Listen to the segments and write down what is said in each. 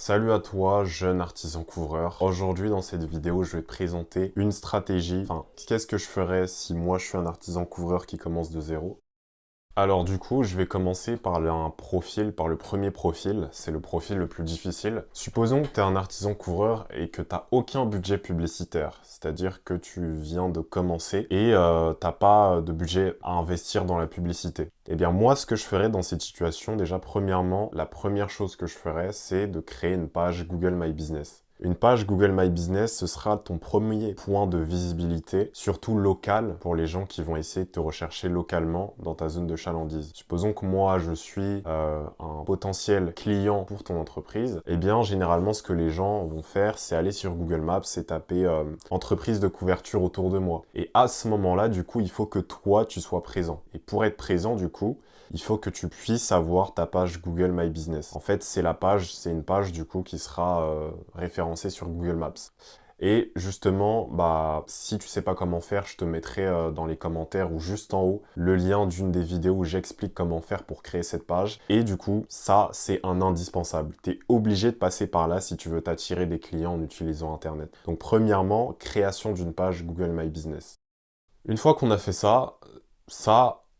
Salut à toi, jeune artisan couvreur. Aujourd'hui, dans cette vidéo, je vais te présenter une stratégie. Enfin, qu'est-ce que je ferais si moi je suis un artisan couvreur qui commence de zéro? Alors du coup, je vais commencer par par le premier profil. C'est le profil le plus difficile. Supposons que tu es un artisan couvreur et que tu n'as aucun budget publicitaire. C'est-à-dire que tu viens de commencer et t'as pas de budget à investir dans la publicité. Eh bien moi, ce que je ferais dans cette situation, déjà premièrement, la première chose que je ferais, c'est de créer une page Google My Business. Une page Google My Business, ce sera ton premier point de visibilité, surtout local, pour les gens qui vont essayer de te rechercher localement dans ta zone de chalandise. Supposons que moi, je suis un potentiel client pour ton entreprise. Eh bien, généralement, ce que les gens vont faire, c'est aller sur Google Maps et taper entreprise de couverture autour de moi. Et à ce moment-là, du coup, il faut que toi, tu sois présent. Et pour être présent, du coup, il faut que tu puisses avoir ta page Google My Business. En fait, c'est une page du coup qui sera référencée sur Google Maps. Et justement, si tu sais pas comment faire, je te mettrai dans les commentaires ou juste en haut le lien d'une des vidéos où j'explique comment faire pour créer cette page. Et du coup, ça, c'est un indispensable. Tu es obligé de passer par là si tu veux t'attirer des clients en utilisant Internet. Donc, premièrement, création d'une page Google My Business. Une fois qu'on a fait ça,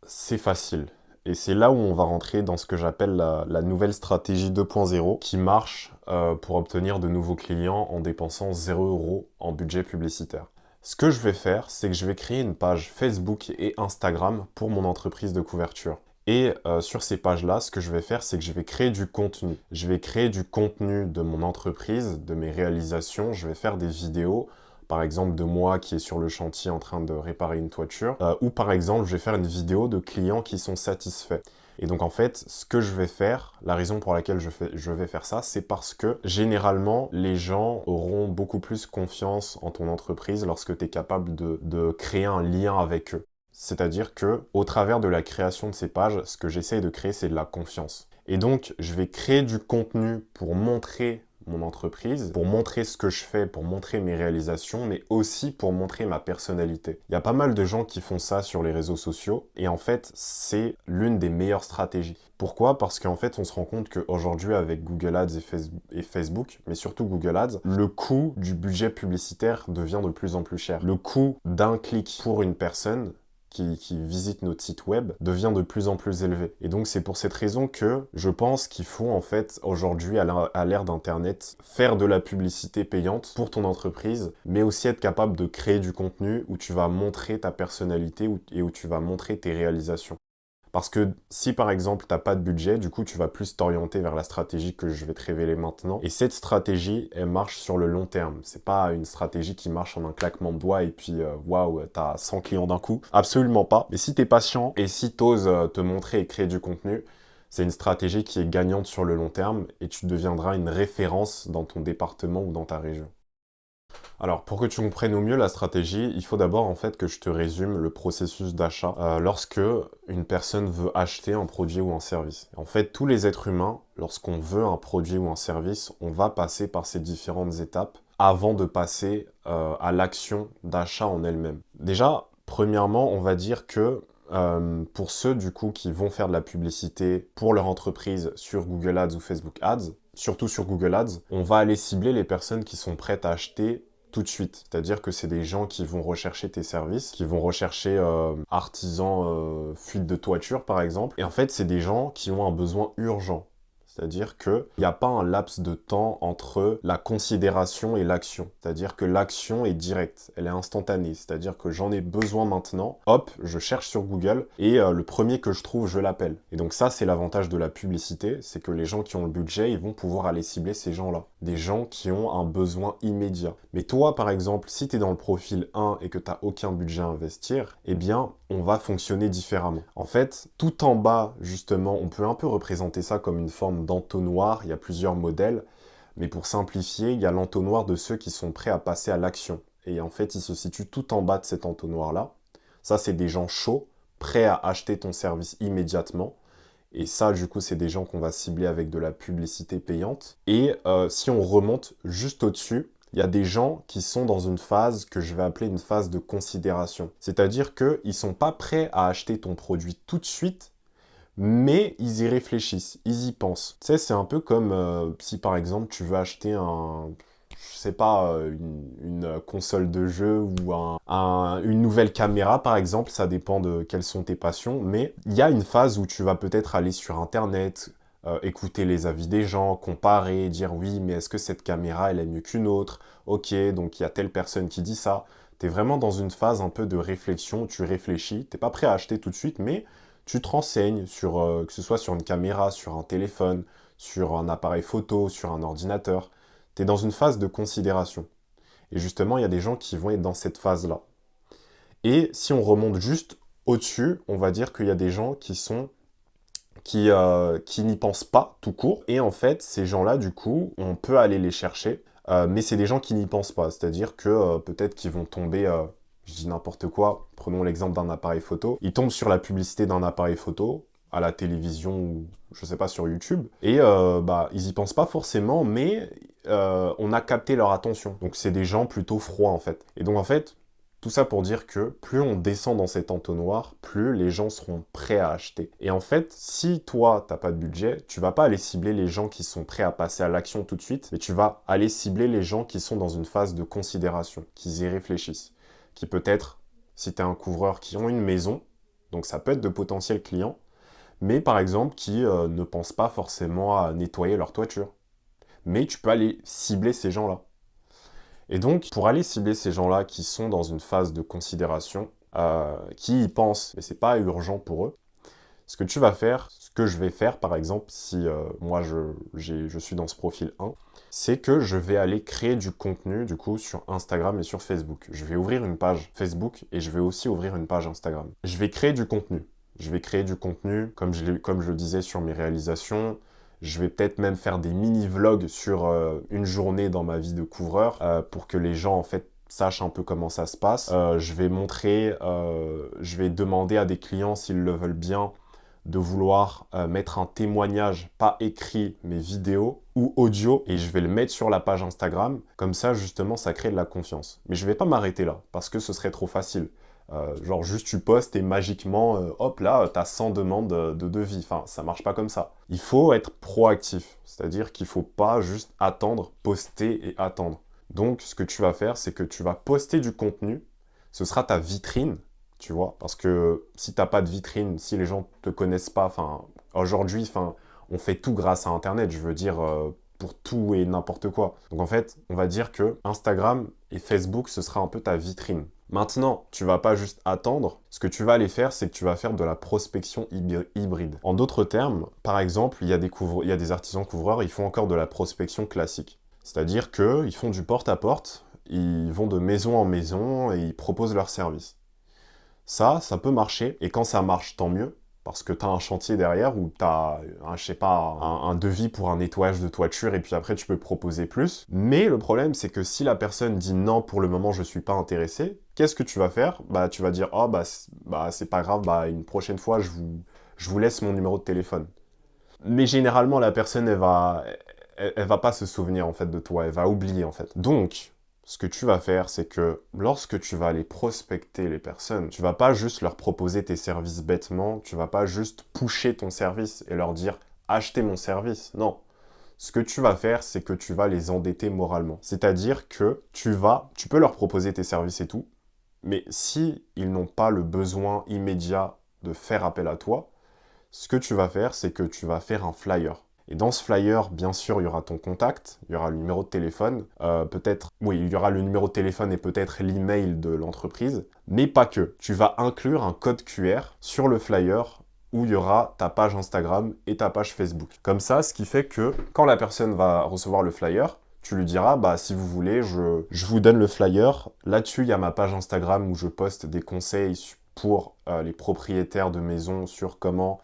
c'est facile. Et c'est là où on va rentrer dans ce que j'appelle la nouvelle stratégie 2.0 qui marche pour obtenir de nouveaux clients en dépensant 0 € en budget publicitaire. Ce que je vais faire, c'est que je vais créer une page Facebook et Instagram pour mon entreprise de couverture. Et sur ces pages-là, ce que je vais faire, c'est que je vais créer du contenu. Je vais créer du contenu de mon entreprise, de mes réalisations. Je vais faire des vidéos, par exemple de moi qui est sur le chantier en train de réparer une toiture, ou par exemple je vais faire une vidéo de clients qui sont satisfaits. Et donc en fait, ce que je vais faire, la raison pour laquelle je vais faire ça, c'est parce que généralement, les gens auront beaucoup plus confiance en ton entreprise lorsque tu es capable de créer un lien avec eux. C'est-à-dire que au travers de la création de ces pages, ce que j'essaye de créer, c'est de la confiance. Et donc, je vais créer du contenu pour montrer mon entreprise, pour montrer ce que je fais, pour montrer mes réalisations, mais aussi pour montrer ma personnalité. Il y a pas mal de gens qui font ça sur les réseaux sociaux, et en fait, c'est l'une des meilleures stratégies. Pourquoi? Parce qu'en fait, on se rend compte qu'aujourd'hui, avec Google Ads et Facebook, mais surtout Google Ads, le coût du budget publicitaire devient de plus en plus cher. Le coût d'un clic pour une personne qui visite notre site web devient de plus en plus élevé. Et donc c'est pour cette raison que je pense qu'il faut en fait aujourd'hui à l'ère d'Internet faire de la publicité payante pour ton entreprise, mais aussi être capable de créer du contenu où tu vas montrer ta personnalité et où tu vas montrer tes réalisations. Parce que si par exemple tu n'as pas de budget, du coup tu vas plus t'orienter vers la stratégie que je vais te révéler maintenant. Et cette stratégie, elle marche sur le long terme. C'est pas une stratégie qui marche en un claquement de doigts et puis waouh, t'as 100 clients d'un coup. Absolument pas. Mais si t'es patient et si t'oses te montrer et créer du contenu, c'est une stratégie qui est gagnante sur le long terme et tu deviendras une référence dans ton département ou dans ta région. Alors, pour que tu comprennes au mieux la stratégie, il faut d'abord en fait que je te résume le processus d'achat lorsque une personne veut acheter un produit ou un service. En fait, tous les êtres humains, lorsqu'on veut un produit ou un service, on va passer par ces différentes étapes avant de passer à l'action d'achat en elle-même. Déjà, premièrement, on va dire que pour ceux du coup qui vont faire de la publicité pour leur entreprise sur Google Ads ou Facebook Ads, surtout sur Google Ads, on va aller cibler les personnes qui sont prêtes à acheter tout de suite. C'est-à-dire que c'est des gens qui vont rechercher tes services, qui vont rechercher artisans fuite de toiture par exemple. Et en fait, c'est des gens qui ont un besoin urgent. C'est-à-dire qu'il n'y a pas un laps de temps entre la considération et l'action. C'est-à-dire que l'action est directe, elle est instantanée. C'est-à-dire que j'en ai besoin maintenant, hop, je cherche sur Google et le premier que je trouve, je l'appelle. Et donc ça, c'est l'avantage de la publicité, c'est que les gens qui ont le budget, ils vont pouvoir aller cibler ces gens-là. Des gens qui ont un besoin immédiat. Mais toi, par exemple, si tu es dans le profil 1 et que tu n'as aucun budget à investir, eh bien, on va fonctionner différemment. En fait, tout en bas, justement, on peut un peu représenter ça comme une forme d'entonnoir. Il y a plusieurs modèles, mais pour simplifier, il y a l'entonnoir de ceux qui sont prêts à passer à l'action. Et en fait, il se situe tout en bas de cet entonnoir-là. Ça, c'est des gens chauds, prêts à acheter ton service immédiatement. Et ça, du coup, c'est des gens qu'on va cibler avec de la publicité payante. Et si on remonte juste au-dessus, il y a des gens qui sont dans une phase que je vais appeler une phase de considération. C'est-à-dire qu'ils ne sont pas prêts à acheter ton produit tout de suite, mais ils y réfléchissent, ils y pensent. Tu sais, c'est un peu comme si par exemple tu veux acheter je sais pas, une console de jeu ou une nouvelle caméra par exemple, ça dépend de quelles sont tes passions, mais il y a une phase où tu vas peut-être aller sur internet, écouter les avis des gens, comparer, dire oui, mais est-ce que cette caméra elle est mieux qu'une autre? Ok, donc il y a telle personne qui dit ça. Tu es vraiment dans une phase un peu de réflexion, tu réfléchis, t'es pas prêt à acheter tout de suite, mais tu te renseignes sur, que ce soit sur une caméra, sur un téléphone, sur un appareil photo, sur un ordinateur. Tu es dans une phase de considération. Et justement, il y a des gens qui vont être dans cette phase-là. Et si on remonte juste au-dessus, on va dire qu'il y a des gens qui n'y pensent pas tout court. Et en fait, ces gens-là, du coup, on peut aller les chercher. Mais c'est des gens qui n'y pensent pas. C'est-à-dire que peut-être qu'ils vont tomber, je dis n'importe quoi, prenons l'exemple d'un appareil photo. Ils tombent sur la publicité d'un appareil photo à la télévision ou, je sais pas, sur YouTube. Et ils y pensent pas forcément, mais on a capté leur attention. Donc c'est des gens plutôt froids, en fait. Et donc, en fait, tout ça pour dire que plus on descend dans cet entonnoir, plus les gens seront prêts à acheter. Et en fait, si toi, t'as pas de budget, tu vas pas aller cibler les gens qui sont prêts à passer à l'action tout de suite, mais tu vas aller cibler les gens qui sont dans une phase de considération, qui y réfléchissent, qui peut-être, si tu es un couvreur, qui ont une maison, donc ça peut être de potentiels clients, mais par exemple qui ne pensent pas forcément à nettoyer leur toiture. Mais tu peux aller cibler ces gens-là. Et donc, pour aller cibler ces gens-là qui sont dans une phase de considération, qui y pensent, mais c'est pas urgent pour eux, ce que tu vas faire, ce que je vais faire par exemple, si moi je suis dans ce profil 1, c'est que je vais aller créer du contenu du coup sur Instagram et sur Facebook. Je vais ouvrir une page Facebook et je vais aussi ouvrir une page Instagram. Je vais créer du contenu. Je vais créer du contenu, comme je le disais, sur mes réalisations. Je vais peut-être même faire des mini-vlogs sur une journée dans ma vie de couvreur pour que les gens, en fait, sachent un peu comment ça se passe. Je vais je vais demander à des clients, s'ils le veulent bien, de vouloir mettre un témoignage, pas écrit, mais vidéo ou audio, et je vais le mettre sur la page Instagram. Comme ça, justement, ça crée de la confiance. Mais je vais pas m'arrêter là, parce que ce serait trop facile. Genre juste tu postes et magiquement, hop là, t'as 100 demandes de devis. Enfin, ça marche pas comme ça. Il faut être proactif, c'est-à-dire qu'il faut pas juste attendre, poster et attendre. Donc, ce que tu vas faire, c'est que tu vas poster du contenu, ce sera ta vitrine, tu vois, parce que si t'as pas de vitrine, si les gens te connaissent pas, enfin, aujourd'hui, enfin, on fait tout grâce à Internet, je veux dire, pour tout et n'importe quoi. Donc en fait, on va dire que Instagram et Facebook, ce sera un peu ta vitrine. Maintenant, tu vas pas juste attendre. Ce que tu vas aller faire, c'est que tu vas faire de la prospection hybride. En d'autres termes, par exemple, il y a des artisans couvreurs, ils font encore de la prospection classique. C'est-à-dire qu'ils font du porte-à-porte, ils vont de maison en maison et ils proposent leurs services. Ça peut marcher, et quand ça marche, tant mieux, parce que tu as un chantier derrière ou tu as, je sais pas, un devis pour un nettoyage de toiture et puis après tu peux proposer plus. Mais le problème, c'est que si la personne dit non, pour le moment je suis pas intéressé, qu'est-ce que tu vas faire? Bah tu vas dire oh c'est pas grave, une prochaine fois je vous laisse mon numéro de téléphone. Mais généralement la personne elle va pas se souvenir en fait de toi, elle va oublier en fait. Donc ce que tu vas faire, c'est que lorsque tu vas aller prospecter les personnes, tu vas pas juste leur proposer tes services bêtement, tu vas pas juste pusher ton service et leur dire achetez mon service. Non. Ce que tu vas faire, c'est que tu vas les endetter moralement. C'est-à-dire que tu peux leur proposer tes services et tout, mais si ils n'ont pas le besoin immédiat de faire appel à toi, ce que tu vas faire, c'est que tu vas faire un flyer. Et dans ce flyer, bien sûr, il y aura ton contact, il y aura le numéro de téléphone, il y aura le numéro de téléphone et peut-être l'email de l'entreprise, mais pas que. Tu vas inclure un code QR sur le flyer où il y aura ta page Instagram et ta page Facebook. Comme ça, ce qui fait que quand la personne va recevoir le flyer, tu lui diras, si vous voulez, je vous donne le flyer. Là-dessus, il y a ma page Instagram où je poste des conseils pour les propriétaires de maisons sur comment,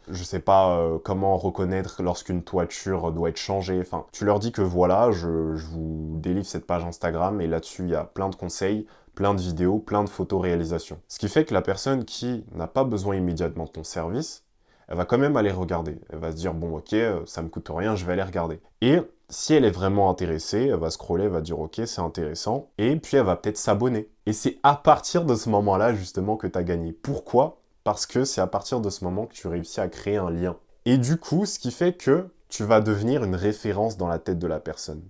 comment reconnaître lorsqu'une toiture doit être changée. Enfin, tu leur dis que voilà, je vous délivre cette page Instagram et là-dessus, il y a plein de conseils, plein de vidéos, plein de photos réalisations. Ce qui fait que la personne qui n'a pas besoin immédiatement de ton service, elle va quand même aller regarder. Elle va se dire, bon, ok, ça me coûte rien, je vais aller regarder. Et si elle est vraiment intéressée, elle va scroller, elle va dire, ok, c'est intéressant. Et puis, elle va peut-être s'abonner. Et c'est à partir de ce moment-là, justement, que tu as gagné. Pourquoi? Parce que c'est à partir de ce moment que tu réussis à créer un lien. Et du coup, ce qui fait que tu vas devenir une référence dans la tête de la personne.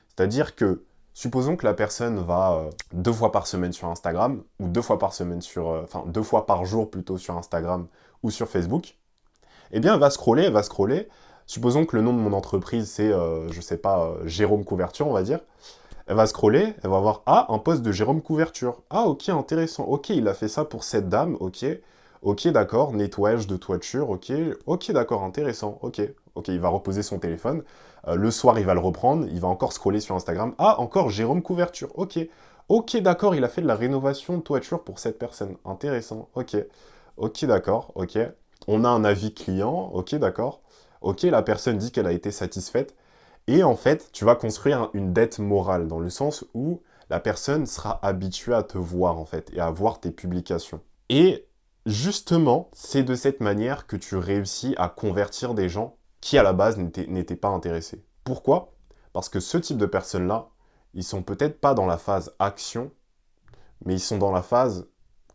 C'est-à-dire que, supposons que la personne va 2 fois par semaine sur Instagram, ou 2 fois par semaine sur... enfin, 2 fois par jour plutôt sur Instagram ou sur Facebook. Eh bien, elle va scroller. Supposons que le nom de mon entreprise, c'est, je sais pas, Jérôme Couverture, on va dire. Elle va scroller, elle va voir, ah, un post de Jérôme Couverture. Ah, ok, intéressant. Ok, il a fait ça pour cette dame, ok. Ok, d'accord, nettoyage de toiture, ok. Ok, d'accord, intéressant, ok. Ok, il va reposer son téléphone. Le soir, il va le reprendre, il va encore scroller sur Instagram. Ah, encore Jérôme Couverture, ok. Ok, d'accord, il a fait de la rénovation de toiture pour cette personne. Intéressant, ok. Ok, d'accord, ok. On a un avis client, ok, d'accord. Ok, la personne dit qu'elle a été satisfaite. Et en fait, tu vas construire une dette morale, dans le sens où la personne sera habituée à te voir, en fait, et à voir tes publications. Et justement, c'est de cette manière que tu réussis à convertir des gens qui, à la base, n'étaient pas intéressés. Pourquoi? Parce que ce type de personnes-là, ils sont peut-être pas dans la phase action, mais ils sont dans la phase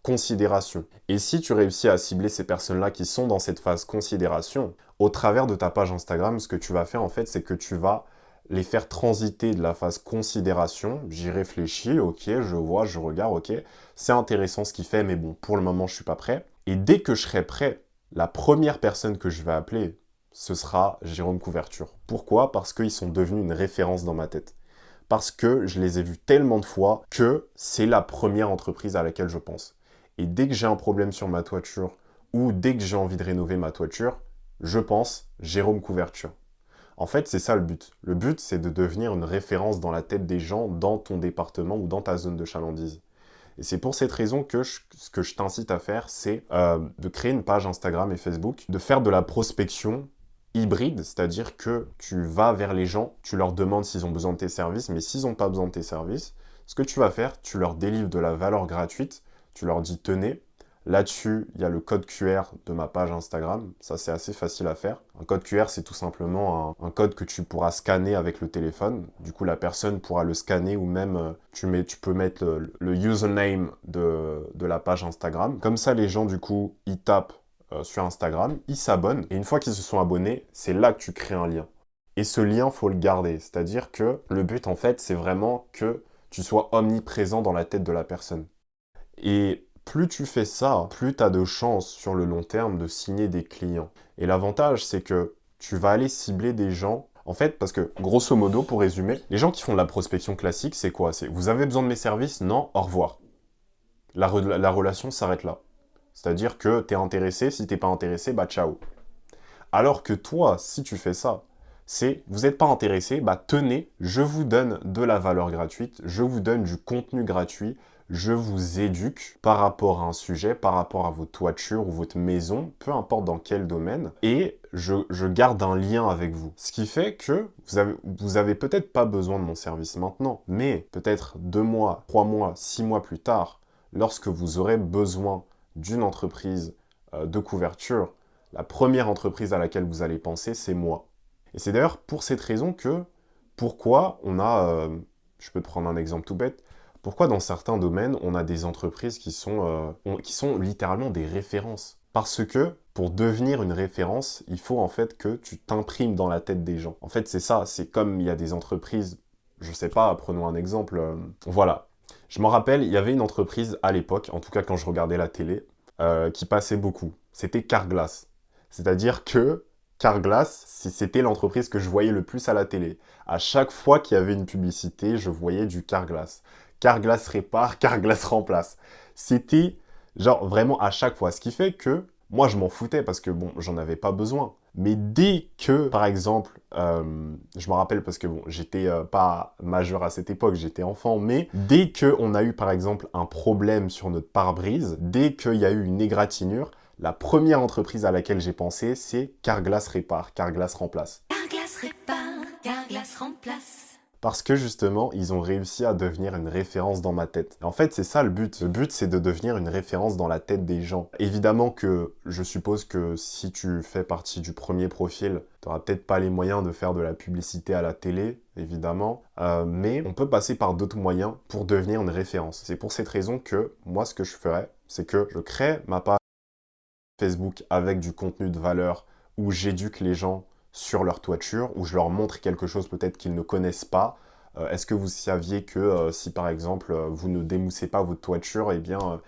considération. Et si tu réussis à cibler ces personnes-là qui sont dans cette phase considération, au travers de ta page Instagram, ce que tu vas faire en fait, c'est que tu vas les faire transiter de la phase considération. J'y réfléchis, ok, je vois, je regarde, ok, c'est intéressant ce qu'il fait, mais bon, pour le moment, je suis pas prêt. Et dès que je serai prêt, la première personne que je vais appeler, ce sera Jérôme Couverture. Pourquoi? Parce qu'ils sont devenus une référence dans ma tête. Parce que je les ai vus tellement de fois que c'est la première entreprise à laquelle je pense. Et dès que j'ai un problème sur ma toiture ou dès que j'ai envie de rénover ma toiture, je pense Jérôme Couverture. En fait, c'est ça le but. Le but, c'est de devenir une référence dans la tête des gens dans ton département ou dans ta zone de chalandise. Et c'est pour cette raison que ce que je t'incite à faire, c'est de créer une page Instagram et Facebook, de faire de la prospection hybride, c'est-à-dire que tu vas vers les gens, tu leur demandes s'ils ont besoin de tes services, mais s'ils n'ont pas besoin de tes services, ce que tu vas faire, tu leur délivres de la valeur gratuite, tu leur dis tenez, là-dessus, il y a le code QR de ma page Instagram, ça c'est assez facile à faire. Un code QR, c'est tout simplement un code que tu pourras scanner avec le téléphone. Du coup, la personne pourra le scanner ou même tu peux mettre le username de la page Instagram. Comme ça, les gens, du coup, ils tapent sur Instagram, ils s'abonnent, et une fois qu'ils se sont abonnés, c'est là que tu crées un lien. Et ce lien, faut le garder. C'est-à-dire que le but, en fait, c'est vraiment que tu sois omniprésent dans la tête de la personne. Et plus tu fais ça, plus tu as de chances sur le long terme de signer des clients. Et l'avantage, c'est que tu vas aller cibler des gens. En fait, parce que grosso modo, pour résumer, les gens qui font de la prospection classique, c'est quoi? C'est vous avez besoin de mes services? Non, au revoir. La relation s'arrête là. C'est-à-dire que tu es intéressé, si t'es pas intéressé, bah ciao. Alors que toi, si tu fais ça, c'est vous n'êtes pas intéressé, bah tenez, je vous donne de la valeur gratuite, je vous donne du contenu gratuit, je vous éduque par rapport à un sujet, par rapport à votre toiture ou votre maison, peu importe dans quel domaine, et je garde un lien avec vous. Ce qui fait que vous avez peut-être pas besoin de mon service maintenant, mais peut-être 2 mois, 3 mois, 6 mois plus tard, lorsque vous aurez besoin d'une entreprise de couverture, la première entreprise à laquelle vous allez penser, c'est moi. Et c'est d'ailleurs pour cette raison que, pourquoi on a, je peux te prendre un exemple tout bête, pourquoi dans certains domaines, on a des entreprises qui sont littéralement des références. Parce que pour devenir une référence, il faut en fait que tu t'imprimes dans la tête des gens. En fait, c'est ça, c'est comme il y a des entreprises, je sais pas, prenons un exemple, voilà. Je m'en rappelle, il y avait une entreprise à l'époque, en tout cas quand je regardais la télé, qui passait beaucoup. C'était Carglass. C'est-à-dire que Carglass, c'était l'entreprise que je voyais le plus à la télé. À chaque fois qu'il y avait une publicité, je voyais du Carglass. Carglass répare, Carglass remplace. C'était genre vraiment à chaque fois. Ce qui fait que moi, je m'en foutais parce que bon, j'en avais pas besoin. Mais dès que, par exemple, je me rappelle parce que bon, j'étais pas majeur à cette époque, j'étais enfant, mais dès qu'on a eu par exemple un problème sur notre pare-brise, dès qu'il y a eu une égratignure, la première entreprise à laquelle j'ai pensé, c'est Carglass répare, Carglass remplace. Carglass répare, Carglass remplace. Parce que justement, ils ont réussi à devenir une référence dans ma tête. Et en fait, c'est ça le but. Le but, c'est de devenir une référence dans la tête des gens. Évidemment que je suppose que si tu fais partie du premier profil, tu n'auras peut-être pas les moyens de faire de la publicité à la télé, évidemment. Mais on peut passer par d'autres moyens pour devenir une référence. C'est pour cette raison que moi, ce que je ferais, c'est que je crée ma page Facebook avec du contenu de valeur où j'éduque les gens sur leur toiture, où je leur montre quelque chose peut-être qu'ils ne connaissent pas. Est-ce que vous saviez que si par exemple vous ne démoussez pas votre toiture, eh bien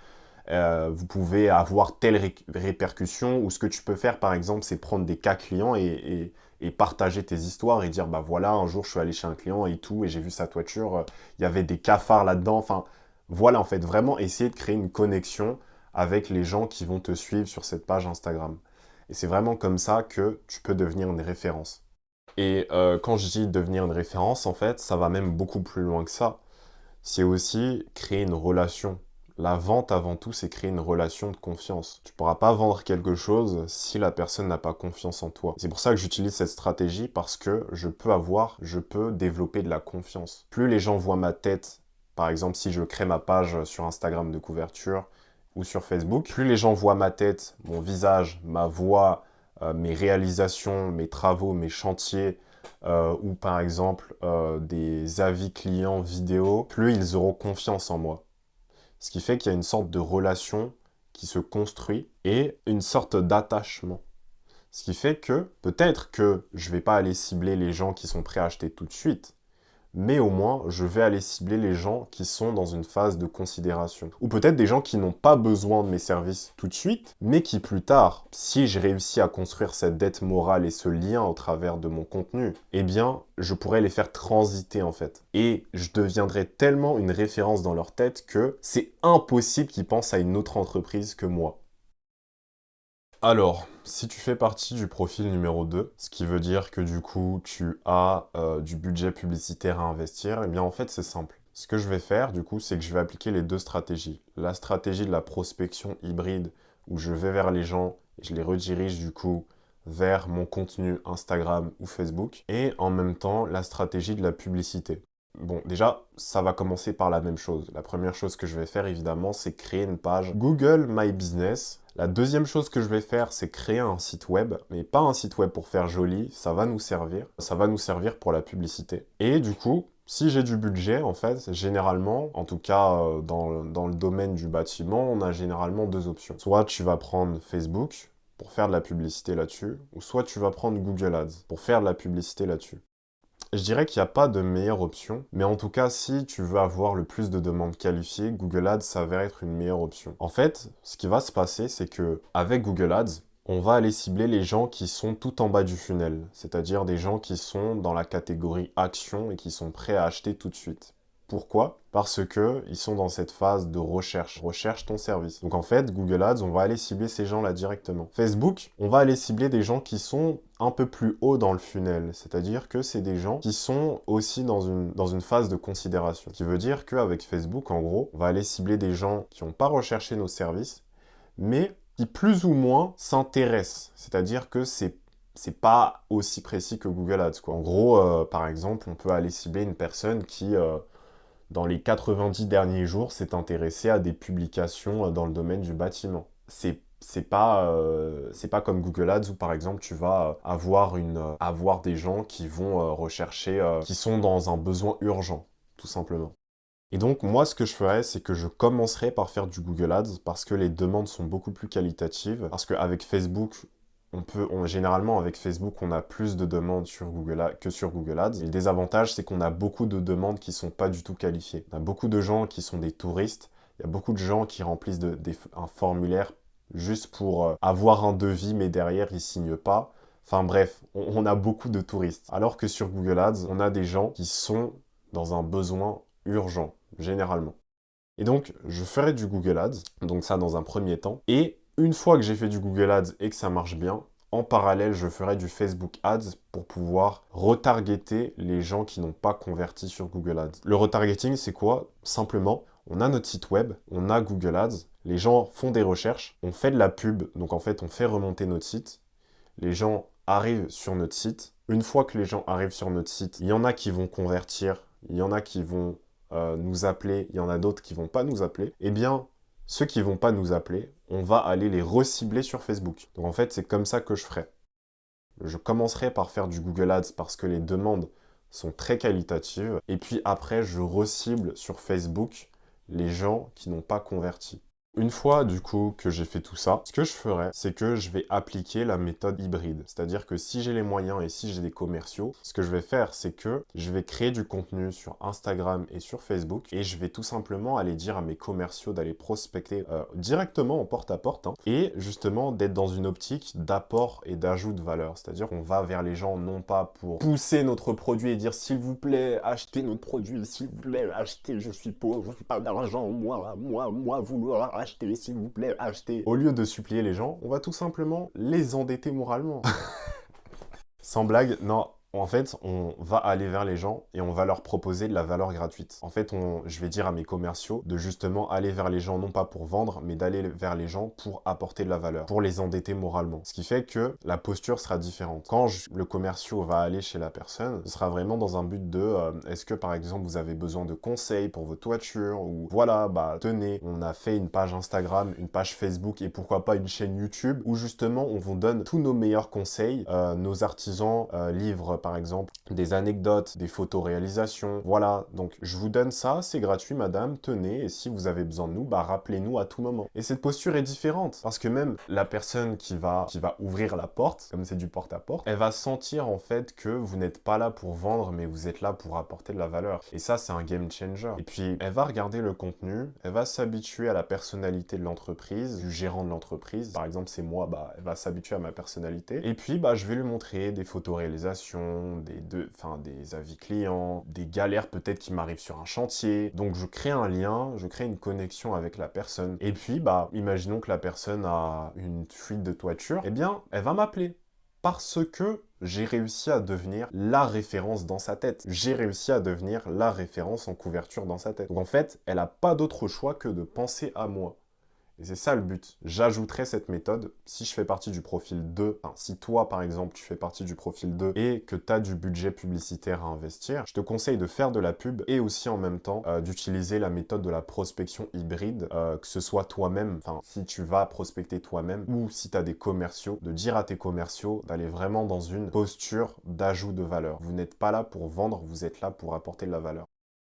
vous pouvez avoir telle répercussion, ou ce que tu peux faire par exemple, c'est prendre des cas clients et partager tes histoires et dire bah voilà, un jour je suis allé chez un client et tout, et j'ai vu sa toiture, il y avait des cafards là-dedans, enfin voilà, en fait, vraiment essayer de créer une connexion avec les gens qui vont te suivre sur cette page Instagram. Et c'est vraiment comme ça que tu peux devenir une référence. Et quand je dis devenir une référence, en fait, ça va même beaucoup plus loin que ça. C'est aussi créer une relation. La vente, avant tout, c'est créer une relation de confiance. Tu ne pourras pas vendre quelque chose si la personne n'a pas confiance en toi. C'est pour ça que j'utilise cette stratégie, parce que je peux développer de la confiance. Plus les gens voient ma tête, par exemple, si je crée ma page sur Instagram de couverture ou sur Facebook, plus les gens voient ma tête, mon visage, ma voix, mes réalisations, mes travaux, mes chantiers, ou par exemple des avis clients vidéo, plus ils auront confiance en moi. Ce qui fait qu'il y a une sorte de relation qui se construit et une sorte d'attachement. Ce qui fait que peut-être que je ne vais pas aller cibler les gens qui sont prêts à acheter tout de suite, mais au moins, je vais aller cibler les gens qui sont dans une phase de considération. Ou peut-être des gens qui n'ont pas besoin de mes services tout de suite, mais qui plus tard, si j'ai réussi à construire cette dette morale et ce lien au travers de mon contenu, eh bien, je pourrais les faire transiter en fait. Et je deviendrai tellement une référence dans leur tête que c'est impossible qu'ils pensent à une autre entreprise que moi. Alors, si tu fais partie du profil numéro 2, ce qui veut dire que du coup tu as du budget publicitaire à investir, eh bien en fait c'est simple. Ce que je vais faire du coup, c'est que je vais appliquer les deux stratégies. La stratégie de la prospection hybride, où je vais vers les gens et je les redirige du coup vers mon contenu Instagram ou Facebook, et en même temps la stratégie de la publicité. Bon, déjà, ça va commencer par la même chose. La première chose que je vais faire, évidemment, c'est créer une page Google My Business. La deuxième chose que je vais faire, c'est créer un site web, mais pas un site web pour faire joli, ça va nous servir. Ça va nous servir pour la publicité. Et du coup, si j'ai du budget, en fait, généralement, en tout cas dans le domaine du bâtiment, on a généralement deux options. Soit tu vas prendre Facebook pour faire de la publicité là-dessus, ou soit tu vas prendre Google Ads pour faire de la publicité là-dessus. Je dirais qu'il n'y a pas de meilleure option, mais en tout cas, si tu veux avoir le plus de demandes qualifiées, Google Ads s'avère être une meilleure option. En fait, ce qui va se passer, c'est que avec Google Ads, on va aller cibler les gens qui sont tout en bas du funnel, c'est-à-dire des gens qui sont dans la catégorie action et qui sont prêts à acheter tout de suite. Pourquoi? Parce que ils sont dans cette phase de recherche. Recherche ton service. Donc en fait, Google Ads, on va aller cibler ces gens-là directement. Facebook, on va aller cibler des gens qui sont un peu plus haut dans le funnel. C'est-à-dire que c'est des gens qui sont aussi dans une phase de considération. Ce qui veut dire qu'avec Facebook, en gros, on va aller cibler des gens qui n'ont pas recherché nos services, mais qui plus ou moins s'intéressent. C'est-à-dire que c'est pas aussi précis que Google Ads, quoi. En gros, par exemple, on peut aller cibler une personne qui dans les 90 derniers jours, s'est intéressé à des publications dans le domaine du bâtiment. C'est pas comme Google Ads où par exemple tu vas avoir des gens qui vont rechercher, qui sont dans un besoin urgent, tout simplement. Et donc moi ce que je ferais, c'est que je commencerai par faire du Google Ads parce que les demandes sont beaucoup plus qualitatives, parce qu'avec Facebook, généralement avec Facebook, on a plus de demandes que sur Google Ads. Et le désavantage, c'est qu'on a beaucoup de demandes qui sont pas du tout qualifiées. On a beaucoup de gens qui sont des touristes. Il y a beaucoup de gens qui remplissent un formulaire juste pour avoir un devis, mais derrière, ils signent pas. Enfin bref, on a beaucoup de touristes. Alors que sur Google Ads, on a des gens qui sont dans un besoin urgent, généralement. Et donc, je ferai du Google Ads, donc ça dans un premier temps. Et une fois que j'ai fait du Google Ads et que ça marche bien, en parallèle, je ferai du Facebook Ads pour pouvoir retargeter les gens qui n'ont pas converti sur Google Ads. Le retargeting, c'est quoi? Simplement, on a notre site web, on a Google Ads, les gens font des recherches, on fait de la pub, donc en fait, on fait remonter notre site, les gens arrivent sur notre site. Une fois que les gens arrivent sur notre site, il y en a qui vont convertir, il y en a qui vont nous appeler, il y en a d'autres qui vont pas nous appeler. Eh bien, ceux qui vont pas nous appeler, on va aller les recibler sur Facebook. Donc en fait, c'est comme ça que je ferai. Je commencerai par faire du Google Ads parce que les demandes sont très qualitatives. Et puis après, je recible sur Facebook les gens qui n'ont pas converti. Une fois du coup que j'ai fait tout ça, ce que je ferai, c'est que je vais appliquer la méthode hybride. C'est-à-dire que si j'ai les moyens et si j'ai des commerciaux, ce que je vais faire, c'est que je vais créer du contenu sur Instagram et sur Facebook et je vais tout simplement aller dire à mes commerciaux d'aller prospecter directement en porte-à-porte et justement d'être dans une optique d'apport et d'ajout de valeur. C'est-à-dire qu'on va vers les gens non pas pour pousser notre produit et dire s'il vous plaît, achetez notre produit, s'il vous plaît, achetez, je suis pauvre, je suis pas d'argent, moi, vouloir acheter, s'il vous plaît, acheter. Au lieu de supplier les gens, on va tout simplement les endetter moralement. Sans blague, non. En fait, on va aller vers les gens et on va leur proposer de la valeur gratuite. En fait, je vais dire à mes commerciaux de justement aller vers les gens, non pas pour vendre, mais d'aller vers les gens pour apporter de la valeur, pour les endetter moralement. Ce qui fait que la posture sera différente. Quand le commerciaux va aller chez la personne, ce sera vraiment dans un but de est-ce que par exemple vous avez besoin de conseils pour vos toitures ou voilà, bah tenez, on a fait une page Instagram, une page Facebook et pourquoi pas une chaîne YouTube où justement on vous donne tous nos meilleurs conseils, nos artisans livrent par exemple des anecdotes, des photos réalisations, voilà, donc je vous donne ça, c'est gratuit madame, tenez, et si vous avez besoin de nous, bah rappelez-nous à tout moment. Et cette posture est différente, parce que même la personne qui va ouvrir la porte, comme c'est du porte-à-porte, elle va sentir en fait que vous n'êtes pas là pour vendre, mais vous êtes là pour apporter de la valeur. Et ça, c'est un game changer. Et puis, elle va regarder le contenu, elle va s'habituer à la personnalité de l'entreprise, du gérant de l'entreprise. Par exemple, c'est moi, bah, elle va s'habituer à ma personnalité. Et puis, bah, je vais lui montrer des photos réalisations, des avis clients, des galères peut-être qui m'arrivent sur un chantier. Donc je crée un lien, je crée une connexion avec la personne. Et puis, bah, imaginons que la personne a une fuite de toiture, eh bien, elle va m'appeler. Parce que j'ai réussi à devenir la référence dans sa tête. J'ai réussi à devenir la référence en couverture dans sa tête. Donc en fait, elle n'a pas d'autre choix que de penser à moi. Et c'est ça le but. J'ajouterai cette méthode si je fais partie du profil 2. Enfin, si toi, par exemple, tu fais partie du profil 2 et que tu as du budget publicitaire à investir, je te conseille de faire de la pub et aussi en même temps d'utiliser la méthode de la prospection hybride, que ce soit toi-même, enfin, si tu vas prospecter toi-même ou si tu as des commerciaux, de dire à tes commerciaux d'aller vraiment dans une posture d'ajout de valeur. Vous n'êtes pas là pour vendre, vous êtes là pour apporter de la valeur.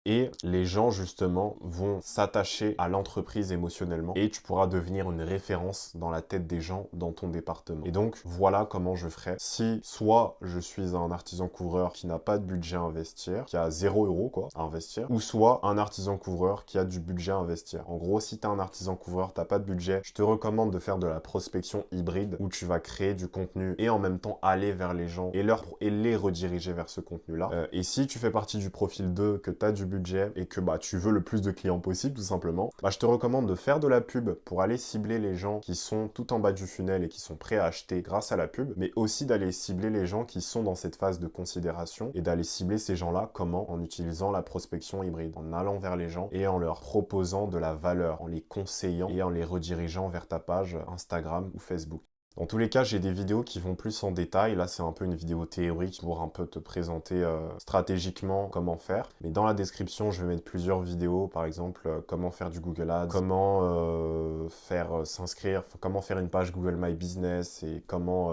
Et les gens, justement, vont s'attacher à l'entreprise émotionnellement et tu pourras devenir une référence dans la tête des gens dans ton département. Et donc, voilà comment je ferai. Si soit je suis un artisan couvreur qui n'a pas de budget à investir, qui a 0 € quoi, à investir, ou soit un artisan couvreur qui a du budget à investir. En gros, si tu es un artisan couvreur, tu n'as pas de budget, je te recommande de faire de la prospection hybride où tu vas créer du contenu et en même temps aller vers les gens et les rediriger vers ce contenu-là. Et si tu fais partie du profil 2, que tu as du budget et que bah, tu veux le plus de clients possible tout simplement, bah, je te recommande de faire de la pub pour aller cibler les gens qui sont tout en bas du funnel et qui sont prêts à acheter grâce à la pub, mais aussi d'aller cibler les gens qui sont dans cette phase de considération et d'aller cibler ces gens-là comment? En utilisant la prospection hybride, en allant vers les gens et en leur proposant de la valeur, en les conseillant et en les redirigeant vers ta page Instagram ou Facebook. Dans tous les cas, j'ai des vidéos qui vont plus en détail. Là, c'est un peu une vidéo théorique pour un peu te présenter stratégiquement comment faire. Mais dans la description, je vais mettre plusieurs vidéos. Par exemple, comment faire du Google Ads, comment faire s'inscrire, comment faire une page Google My Business et comment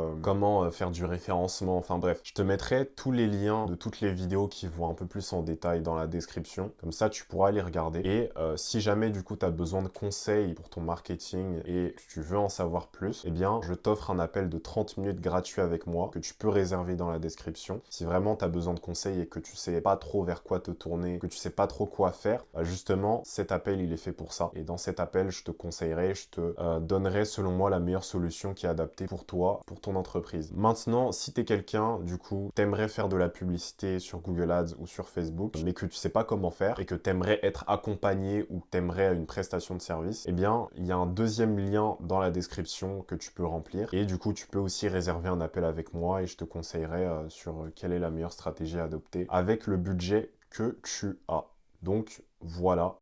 faire du référencement. Enfin bref, je te mettrai tous les liens de toutes les vidéos qui vont un peu plus en détail dans la description. Comme ça, tu pourras les regarder. Et si jamais, du coup, tu as besoin de conseils pour ton marketing et que tu veux en savoir plus, eh bien, je t'offre un appel de 30 minutes gratuit avec moi que tu peux réserver dans la description. Si vraiment tu as besoin de conseils et que tu sais pas trop vers quoi te tourner, que tu sais pas trop quoi faire, bah justement, cet appel, il est fait pour ça. Et dans cet appel, je te conseillerai, je te donnerai selon moi la meilleure solution qui est adaptée pour toi, pour ton entreprise. Maintenant, si tu es quelqu'un, du coup, t'aimerais faire de la publicité sur Google Ads ou sur Facebook, mais que tu sais pas comment faire et que t'aimerais être accompagné ou t'aimerais une prestation de service, eh bien, il y a un deuxième lien dans la description que tu peux remplir. Et du coup, tu peux aussi réserver un appel avec moi et je te conseillerai sur quelle est la meilleure stratégie à adopter avec le budget que tu as. Donc, voilà.